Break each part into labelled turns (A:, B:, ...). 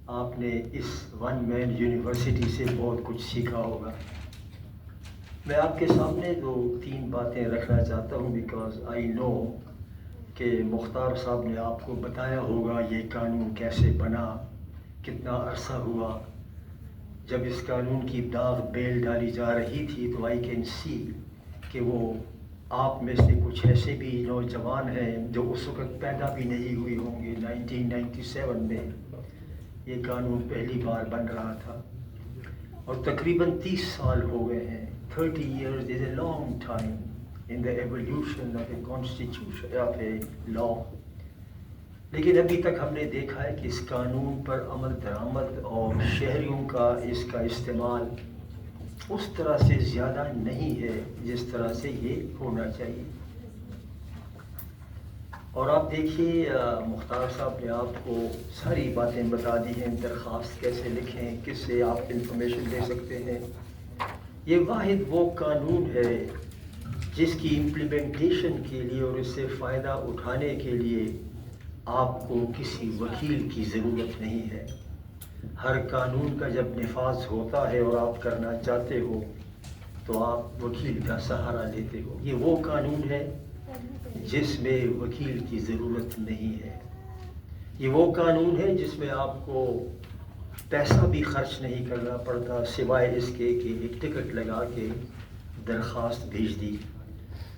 A: آپ نے اس ون مین یونیورسٹی سے بہت کچھ سیکھا ہوگا. میں آپ کے سامنے 2-3 باتیں رکھنا چاہتا ہوں بیکاز آئی نو کہ مختار صاحب نے آپ کو بتایا ہوگا یہ قانون کیسے بنا, کتنا عرصہ ہوا. جب اس قانون کی داغ بیل ڈالی جا رہی تھی تو آئی کین سی کہ وہ آپ میں سے کچھ ایسے بھی نوجوان ہیں جو اس وقت پیدا بھی نہیں ہوئے ہوں گے. 1997 میں یہ قانون پہلی بار بن رہا تھا اور تقریباً 30 سال ہو گئے ہیں. 30 years is a long time in the evolution of a constitution of a law. لیکن ابھی تک ہم نے دیکھا ہے کہ اس قانون پر عمل درآمد اور شہریوں کا اس کا استعمال اس طرح سے زیادہ نہیں ہے جس طرح سے یہ ہونا چاہیے. اور آپ دیکھیے مختار صاحب نے آپ کو ساری باتیں بتا دی ہیں, درخواست کیسے لکھیں, کس سے آپ انفارمیشن لے سکتے ہیں. یہ واحد وہ قانون ہے جس کی امپلیمنٹیشن کے لیے اور اس سے فائدہ اٹھانے کے لیے آپ کو کسی وکیل کی ضرورت نہیں ہے. ہر قانون کا جب نفاذ ہوتا ہے اور آپ کرنا چاہتے ہو تو آپ وکیل کا سہارا لیتے ہو. یہ وہ قانون ہے جس میں وکیل کی ضرورت نہیں ہے. یہ وہ قانون ہے جس میں آپ کو پیسہ بھی خرچ نہیں کرنا پڑتا سوائے اس کے کہ ایک ٹکٹ لگا کے درخواست بھیج دی.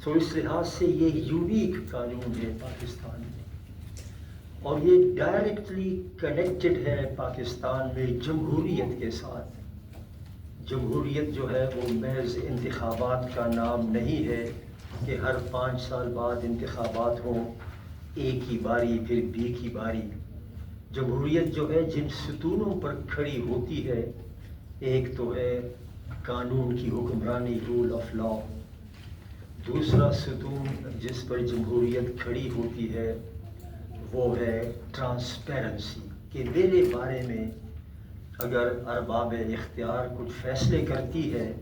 A: تو اس لحاظ سے یہ یونیک قانون ہے پاکستان میں اور یہ ڈائریکٹلی کنیکٹڈ ہے پاکستان میں جمہوریت کے ساتھ. جمہوریت جو ہے وہ محض انتخابات کا نام نہیں ہے کہ ہر 5 سال بعد انتخابات ہوں, ایک ہی باری پھر بی کی باری. جمہوریت جو ہے جن ستونوں پر کھڑی ہوتی ہے, ایک تو ہے قانون کی حکمرانی, رول آف لا. دوسرا ستون جس پر جمہوریت کھڑی ہوتی ہے وہ ہے ٹرانسپیرنسی, کہ میرے بارے میں اگر ارباب اختیار کچھ فیصلے کرتی ہے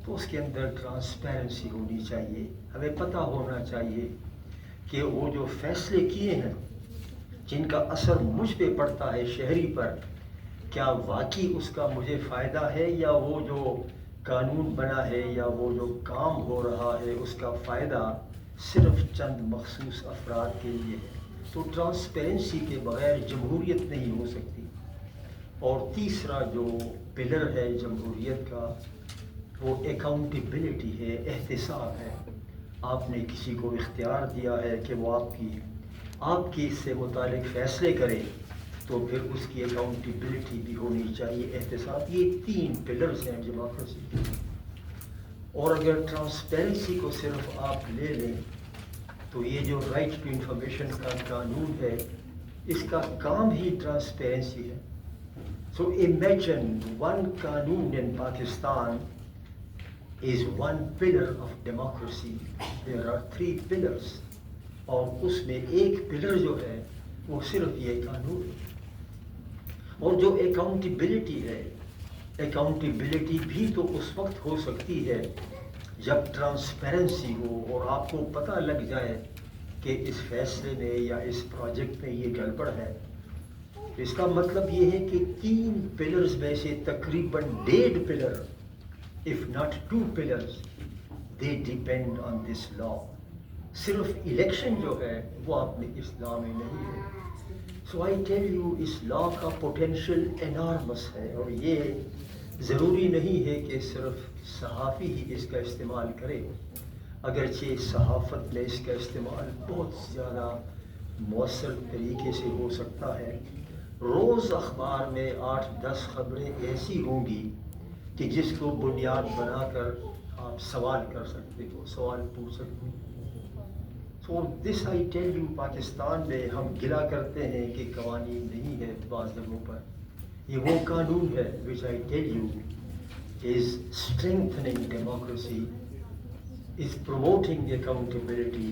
A: تو اس کے اندر ٹرانسپیرنسی ہونی چاہیے. ہمیں پتہ ہونا چاہیے کہ وہ جو فیصلے کیے ہیں جن کا اثر مجھ پہ پڑتا ہے شہری پر, کیا واقعی اس کا مجھے فائدہ ہے یا وہ جو قانون بنا ہے یا وہ جو کام ہو رہا ہے اس کا فائدہ صرف چند مخصوص افراد کے لیے ہے. تو ٹرانسپیرنسی کے بغیر جمہوریت نہیں ہو سکتی. اور تیسرا جو پلر ہے جمہوریت کا وہ اکاؤنٹیبلٹی ہے, احتساب ہے. آپ نے کسی کو اختیار دیا ہے کہ وہ آپ کی اس سے متعلق فیصلے کرے تو پھر اس کی اکاؤنٹیبلٹی بھی ہونی چاہیے, احتساب. یہ 3 پلرز ہیں ڈیموکریسی کے. اور اگر ٹرانسپیرنسی کو صرف آپ لے لیں تو یہ جو رائٹ ٹو انفارمیشن کا قانون ہے اس کا کام ہی ٹرانسپیرنسی ہے. سو امیجن ون قانون ان Pakistan is one pillar of democracy. There are 3 pillars اور اس میں ایک پلر جو ہے وہ صرف یہ قانون ہے. اور جو اکاؤنٹیبلٹی ہے, اکاؤنٹیبلٹی بھی تو اس وقت ہو سکتی ہے جب ٹرانسپیرنسی ہو اور آپ کو پتہ لگ جائے کہ اس فیصلے میں یا اس پروجیکٹ میں یہ گڑبڑ ہے. اس کا مطلب یہ ہے کہ 3 پلرز میں سے تقریباً 1.5 pillar if not 2 pillars they depend on this law. صرف الیکشن جو ہے وہ اپنے اس لا میں نہیں ہے. سو آئی ٹیل یو اس لا کا پوٹینشیل انارمس ہے اور یہ ضروری نہیں ہے کہ صرف صحافی ہی اس کا استعمال کرے, اگرچہ صحافت میں اس کا استعمال بہت زیادہ مؤثر طریقے سے ہو سکتا ہے. روز اخبار میں 8-10 خبریں ایسی ہوں گی کہ جس کو بنیاد بنا کر آپ سوال کر سکتے ہو, سوال پوچھ سکتے ہو. سو دس آئی ٹیل یو پاکستان میں ہم گلا کرتے ہیں کہ قوانین نہیں ہے بعض جگہوں پر. یہ وہ قانون ہے which I tell you is strengthening democracy, is promoting accountability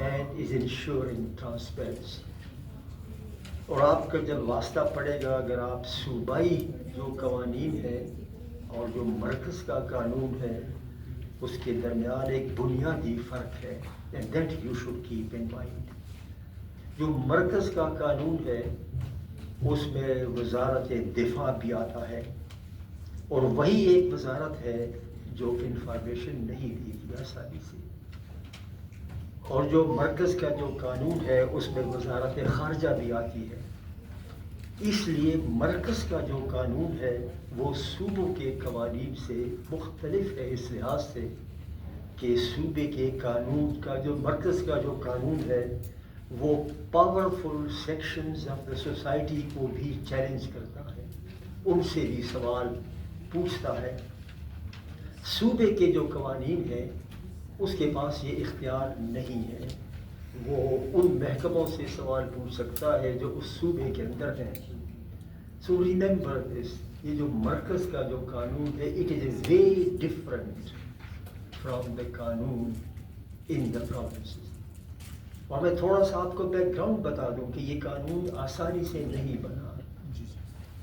A: and is ensuring transparency. اور آپ کا جب واسطہ پڑے گا اگر آپ صوبائی جو قوانین ہیں اور جو مرکز کا قانون ہے اس کے درمیان ایک بنیادی فرق ہے and that you should keep in mind. جو مرکز کا قانون ہے اس میں وزارت دفاع بھی آتا ہے، اور وہی ایک وزارت ہے جو انفارمیشن نہیں دیتی آسانی سے. اور جو مرکز کا جو قانون ہے اس میں وزارت خارجہ بھی آتی ہے. اس لیے مرکز کا جو قانون ہے وہ صوبوں کے قوانین سے مختلف ہے، اس لحاظ سے کہ صوبے کے قانون کا جو مرکز کا جو قانون ہے وہ powerful sections of the society کو بھی چیلنج کرتا ہے، ان سے بھی سوال پوچھتا ہے. صوبے کے جو قوانین ہیں اس کے پاس یہ اختیار نہیں ہے، وہ ان محکموں سے سوال پوچھ سکتا ہے جو اس صوبے کے اندر ہیں. سو ریممبر دس، یہ جو مرکز کا جو قانون ہے it is a very different from the قانون ان دا پروونسز. اور میں تھوڑا سا آپ کو بیک گراؤنڈ بتا دوں کہ یہ قانون آسانی سے نہیں بنا.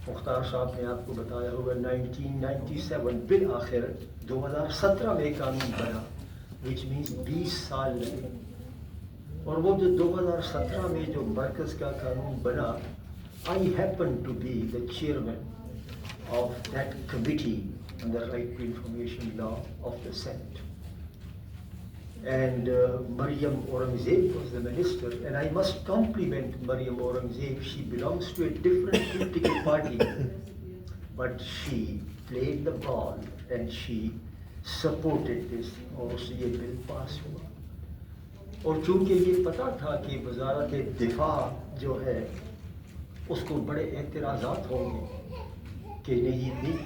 A: مختار صاحب نے آپ کو بتایا ہوگا 1997 بالآخر 2017 میں قانون بنا، وچ مینس 20 سال لگے. اور وہ جو 2017 میں جو مرکز کا قانون بنا، I happen to be the chairman of that committee on the right to information law of the senate. And Maryam Aurangzeb was the minister, and I must compliment Maryam Aurangzeb. She belongs to a different political party, but she played the ball and she supported this, اور یہ بل پاس ہوا. اور چونکہ یہ پتہ تھا کہ وزارت دفاع جو ہے اس کو بڑے اعتراضات ہوں گے کہ نہیں،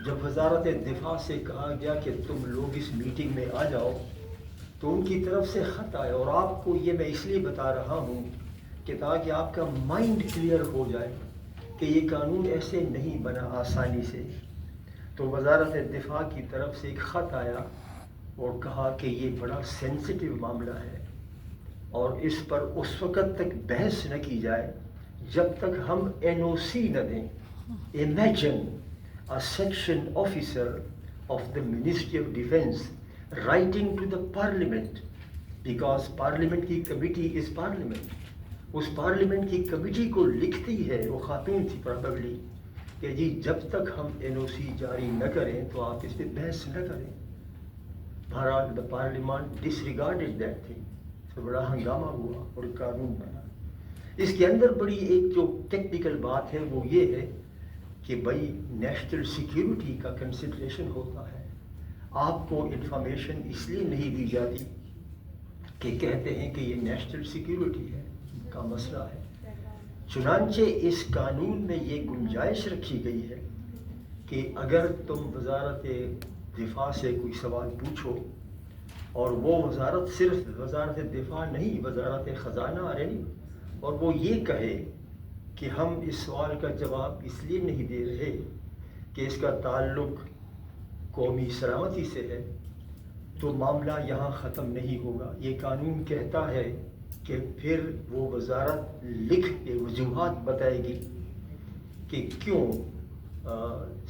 A: جب وزارت دفاع سے کہا گیا کہ تم لوگ اس میٹنگ میں آ جاؤ تو ان کی طرف سے خط آیا. اور آپ کو یہ میں اس لیے بتا رہا ہوں کہ تاکہ آپ کا مائنڈ کلیئر ہو جائے کہ یہ قانون ایسے نہیں بنا آسانی سے. تو وزارت دفاع کی طرف سے ایک خط آیا اور کہا کہ یہ بڑا سینسٹیو معاملہ ہے اور اس پر اس وقت تک بحث نہ کی جائے جب تک ہم NOC نہ دیں. Imagine a section officer of the Ministry of Defense writing to the Parliament, because Parliament کی کمیٹی is Parliament. اس پارلیمنٹ کی کمیٹی کو لکھتی ہے، وہ خاتون تھی پرابیبلی، کہ جی جب تک ہم NOC جاری نہ کریں تو آپ اس پہ بحث نہ کریں. بہرحال دا پارلیمنٹ ڈسریگارڈڈ دیٹ تھنگ. تو بڑا ہنگامہ ہوا اور قانون بنا. اس کے اندر بڑی ایک جو ٹیکنیکل بات ہے وہ یہ ہے کہ بھائی نیشنل سیکیورٹی کا کنسیڈریشن ہوتا ہے. آپ کو انفارمیشن اس لیے نہیں دی جاتی کہ کہتے ہیں کہ یہ نیشنل سیکیورٹی ہے کا مسئلہ ہے. چنانچہ اس قانون میں یہ گنجائش رکھی گئی ہے کہ اگر تم وزارت دفاع سے کوئی سوال پوچھو، اور وہ وزارت صرف وزارت دفاع نہیں، وزارت خزانہ رہی، اور وہ یہ کہے کہ ہم اس سوال کا جواب اس لیے نہیں دے رہے کہ اس کا تعلق قومی سلامتی سے ہے، تو معاملہ یہاں ختم نہیں ہوگا. یہ قانون کہتا ہے کہ پھر وہ وزارت لکھ کے وجوہات بتائے گی کہ کیوں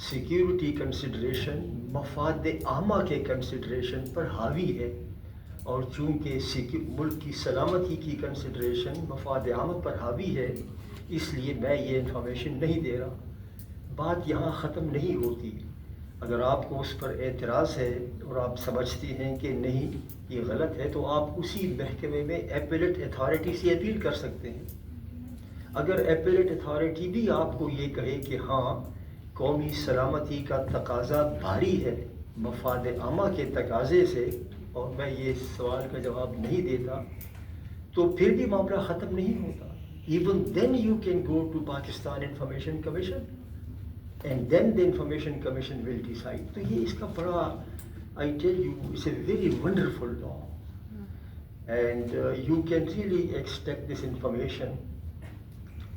A: سیکیورٹی کنسیڈریشن مفاد عامہ کے کنسیڈریشن پر حاوی ہے، اور چونکہ ملک کی سلامتی کی کنسیڈریشن مفاد عامہ پر حاوی ہے اس لیے میں یہ انفارمیشن نہیں دے رہا. بات یہاں ختم نہیں ہوتی. اگر آپ کو اس پر اعتراض ہے اور آپ سمجھتے ہیں کہ نہیں یہ غلط ہے تو آپ اسی محکمے میں ایپیلیٹ اتھارٹی سے اپیل کر سکتے ہیں. اگر ایپیلیٹ اتھارٹی بھی آپ کو یہ کہے کہ ہاں قومی سلامتی کا تقاضا بھاری ہے مفاد عامہ کے تقاضے سے اور میں یہ سوال کا جواب نہیں دیتا، تو پھر بھی معاملہ ختم نہیں ہوتا. Even then you can go to Pakistan Information Commission and then the Information Commission will decide. تو یہ اس کا بڑا I tell you it's a very wonderful law and you can really extract this information.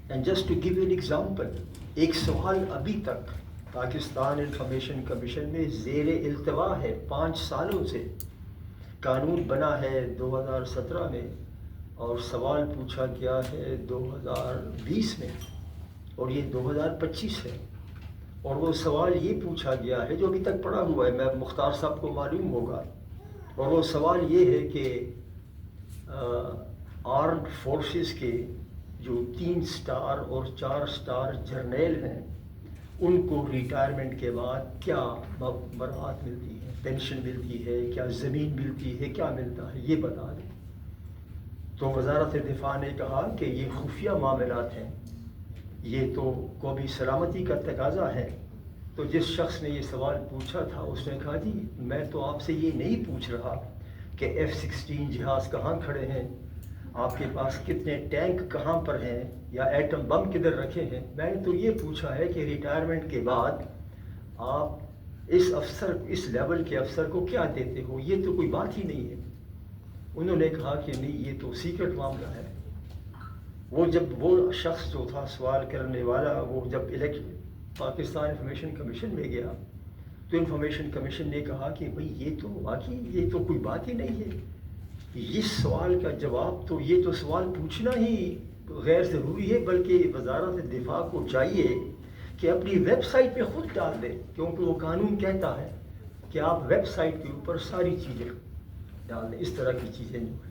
A: And just to give you an example, ایک سوال ابھی تک Pakistan information commission میں زیر التوا ہے 5 سالوں سے. قانون بنا ہے 2017 میں اور سوال پوچھا گیا ہے 2020 میں اور یہ 2025 ہے. اور وہ سوال یہ پوچھا گیا ہے جو ابھی تک پڑا ہوا ہے، میں مختار صاحب کو معلوم ہوگا، اور وہ سوال یہ ہے کہ آرمڈ فورسز کے جو 3 سٹار اور 4 سٹار جرنیل ہیں ان کو ریٹائرمنٹ کے بعد کیا برآت ملتی ہے، پینشن ملتی ہے، کیا زمین ملتی ہے، کیا ملتا ہے، یہ بتا دیں۔ تو وزارت دفاع نے کہا کہ یہ خفیہ معاملات ہیں، یہ تو قومی سلامتی کا تقاضا ہے۔ تو جس شخص نے یہ سوال پوچھا تھا اس نے کہا جی میں تو آپ سے یہ نہیں پوچھ رہا کہ F-16 جہاز کہاں کھڑے ہیں، آپ کے پاس کتنے ٹینک کہاں پر ہیں، یا ایٹم بم کدھر رکھے ہیں، میں نے تو یہ پوچھا ہے کہ ریٹائرمنٹ کے بعد آپ اس افسر، اس لیول کے افسر کو کیا دیتے ہو، یہ تو کوئی بات ہی نہیں ہے۔ انہوں نے کہا کہ نہیں یہ تو سیکرٹ معاملہ ہے۔ وہ شخص جو تھا سوال کرنے والا، وہ جب پاکستان انفارمیشن کمیشن میں گیا تو انفارمیشن کمیشن نے کہا کہ بھئی یہ تو واقعی یہ تو کوئی بات ہی نہیں ہے، اس سوال کا جواب تو، یہ تو سوال پوچھنا ہی غیر ضروری ہے، بلکہ وزارت دفاع کو چاہیے کہ اپنی ویب سائٹ پہ خود ڈال دے، کیونکہ وہ قانون کہتا ہے کہ آپ ویب سائٹ کے اوپر ساری چیزیں ڈال دیں، اس طرح کی چیزیں جو ہیں۔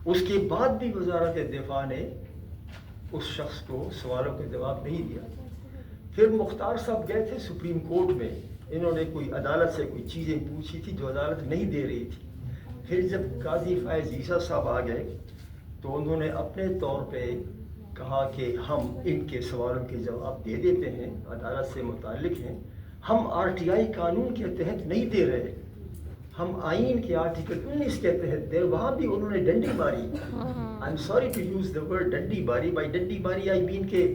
A: اس کے بعد بھی وزارت دفاع نے اس شخص کو سوالوں کا جواب نہیں دیا۔ پھر مختار صاحب گئے تھے سپریم کورٹ میں، انہوں نے کوئی عدالت سے کوئی چیزیں پوچھی تھی جو عدالت نہیں دے رہی تھی۔ پھر جب قاضی فائز عیسیٰ صاحب آ گئے تو انہوں نے اپنے طور پہ کہا کہ ہم ان کے سوالوں کے جواب دے دیتے ہیں، عدالت سے متعلق ہیں، ہم RTI قانون کے تحت نہیں دے رہے، ہم آئین کے آرٹیکل 19 کے تحت دے۔ وہاں بھی انہوں نے ڈنڈی ماری۔ I am sorry to use the word ڈنڈی ماری، بائی ڈنڈی ماری آئی مین کہ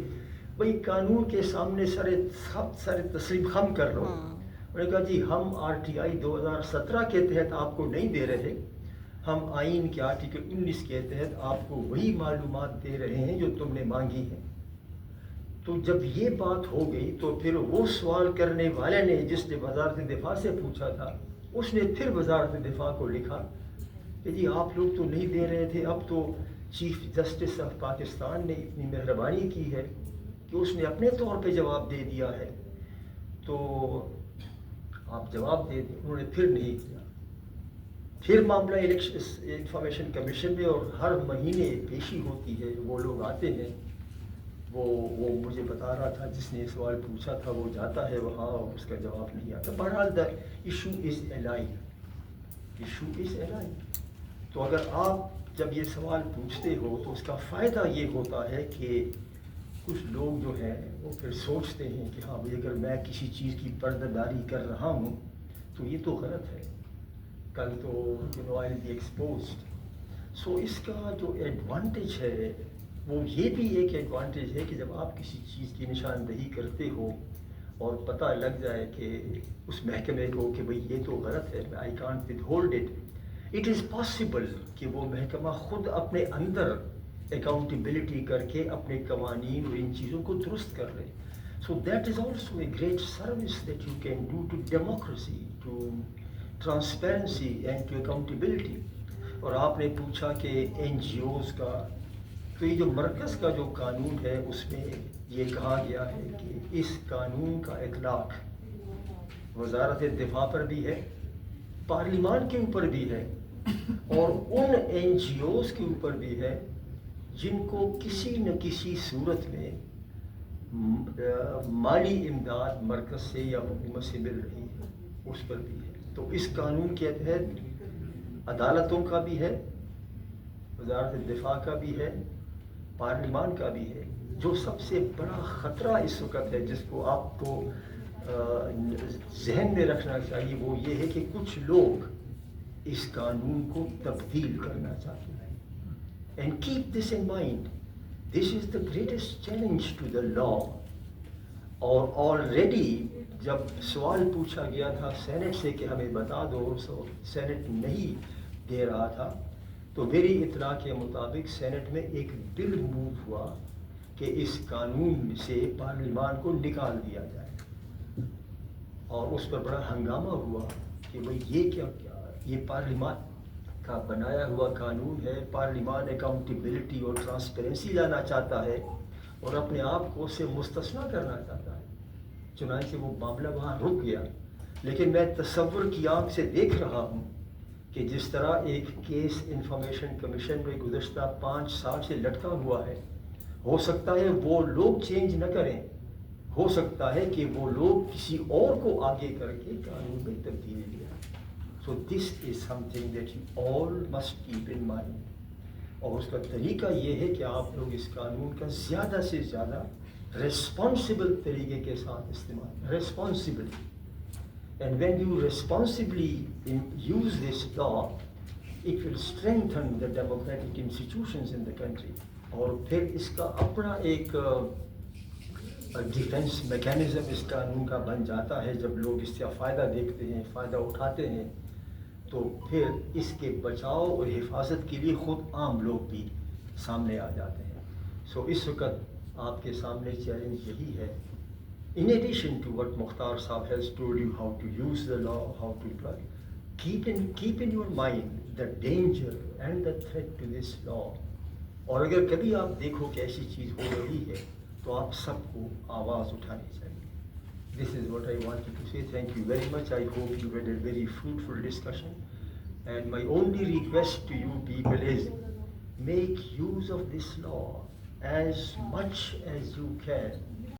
A: بھئی قانون کے سامنے سر تسلیم خم کر لو۔ انہوں نے کہا جی ہم RTI 2017 کے تحت آپ کو نہیں دے رہے، ہم آئین کے آرٹیکل 19 کے تحت آپ کو وہی معلومات دے رہے ہیں جو تم نے مانگی ہیں۔ تو جب یہ بات ہو گئی تو پھر وہ سوال کرنے والے نے جس نے وزارت دفاع سے پوچھا تھا اس نے پھر وزارت دفاع کو لکھا کہ جی آپ لوگ تو نہیں دے رہے تھے، اب تو چیف جسٹس آف پاکستان نے اتنی مہربانی کی ہے کہ اس نے اپنے طور پہ جواب دے دیا ہے، تو آپ جواب دے دیں۔ انہوں نے پھر نہیں کیا۔ پھر معاملہ انفارمیشن کمیشن میں، اور ہر مہینے پیشی ہوتی ہے، وہ لوگ آتے ہیں، وہ مجھے بتا رہا تھا جس نے سوال پوچھا تھا وہ جاتا ہے وہاں اور اس کا جواب نہیں آتا۔ بہرحال the issue is alive, issue is alive. تو اگر آپ جب یہ سوال پوچھتے ہو تو اس کا فائدہ یہ ہوتا ہے کہ کچھ لوگ جو ہیں وہ پھر سوچتے ہیں کہ ہاں بھائی اگر میں کسی چیز کی پردہ داری کر رہا ہوں تو یہ تو غلط ہے، کل تو آئی ول بی ایکسپوزڈ۔ سو اس کا جو ایڈوانٹیج ہے وہ یہ بھی ایک ایڈوانٹیج ہے کہ جب آپ کسی چیز کی نشاندہی کرتے ہو اور پتہ لگ جائے کہ اس محکمے کو کہ بھئی یہ تو غلط ہے، I can't with hold it is possible کہ وہ محکمہ خود اپنے اندر اکاؤنٹیبلٹی کر کے اپنے قوانین اور ان چیزوں کو درست کر لے۔ So that is also a great service that you can do to democracy, to transparency and to accountability. اور آپ نے پوچھا کہ NGOs کا، تو یہ جو مرکز کا جو قانون ہے اس میں یہ کہا گیا ہے کہ اس قانون کا اطلاق وزارت دفاع پر بھی ہے، پارلیمان کے اوپر بھی ہے، اور ان NGOs کے اوپر بھی ہے جن کو کسی نہ کسی صورت میں مالی امداد مرکز سے یا حکومت سے مل رہی ہے، اس پر بھی ہے۔ تو اس قانون کے تحت عدالتوں کا بھی ہے، وزارت دفاع کا بھی ہے، پارلیمان کا بھی ہے۔ جو سب سے بڑا خطرہ اس وقت ہے جس کو آپ کو ذہن میں رکھنا چاہیے وہ یہ ہے کہ کچھ لوگ اس قانون کو تبدیل کرنا چاہتے ہیں۔ And keep this in mind, this is the greatest challenge to the law. اور already جب سوال پوچھا گیا تھا سینٹ سے کہ ہمیں بتا دو، سینٹ نہیں دے رہا تھا، تو میری اطلاع کے مطابق سینٹ میں ایک بل موو ہوا کہ اس قانون سے پارلیمان کو نکال دیا جائے، اور اس پر بڑا ہنگامہ ہوا کہ بھئی یہ کیا یہ پارلیمان کا بنایا ہوا قانون ہے، پارلیمان اکاؤنٹیبلٹی اور ٹرانسپیرنسی لانا چاہتا ہے اور اپنے آپ کو اس سے مستثنیٰ کرنا چاہتا ہے۔ چنانچہ وہ معاملہ وہاں رک گیا۔ لیکن میں تصور کی آنکھ سے دیکھ رہا ہوں کہ جس طرح ایک کیس انفارمیشن کمیشن میں گزشتہ 5 سال سے لٹکا ہوا ہے ہو سکتا ہے وہ لوگ چینج نہ کریں، ہو سکتا ہے کہ وہ لوگ کسی اور کو آگے کر کے قانون میں تبدیلی لے آئیں. So this is something that you all must keep in mind. اور اس کا طریقہ یہ ہے کہ آپ لوگ اس قانون کا زیادہ سے زیادہ ریسپانسبل طریقے کے ساتھ استعمال، responsibly. And when you responsibly use this law, it will strengthen the democratic institutions in the country. اور پھر اس کا اپنا ایک ڈیفنس میکینزم اس قانون کا بن جاتا ہے. جب لوگ اس سے فائدہ دیکھتے ہیں، فائدہ اٹھاتے ہیں، تو پھر اس کے بچاؤ اور حفاظت کے لیے خود عام لوگ بھی سامنے آ جاتے ہیں. سو اس وقت آپ کے سامنے چیلنج یہی ہے. In addition to what Mukhtar Saab has told you, how to use the law, how to apply, keep in your mind the danger and the threat to this law. اور اگر کبھی آپ دیکھو کہ ایسی چیز ہو رہی ہے تو آپ سب کو آواز اٹھانی چاہیے. This is what I wanted to say. Thank you very much. I hope you had a very fruitful discussion. And my only request to you people is make use of this law as much as you can.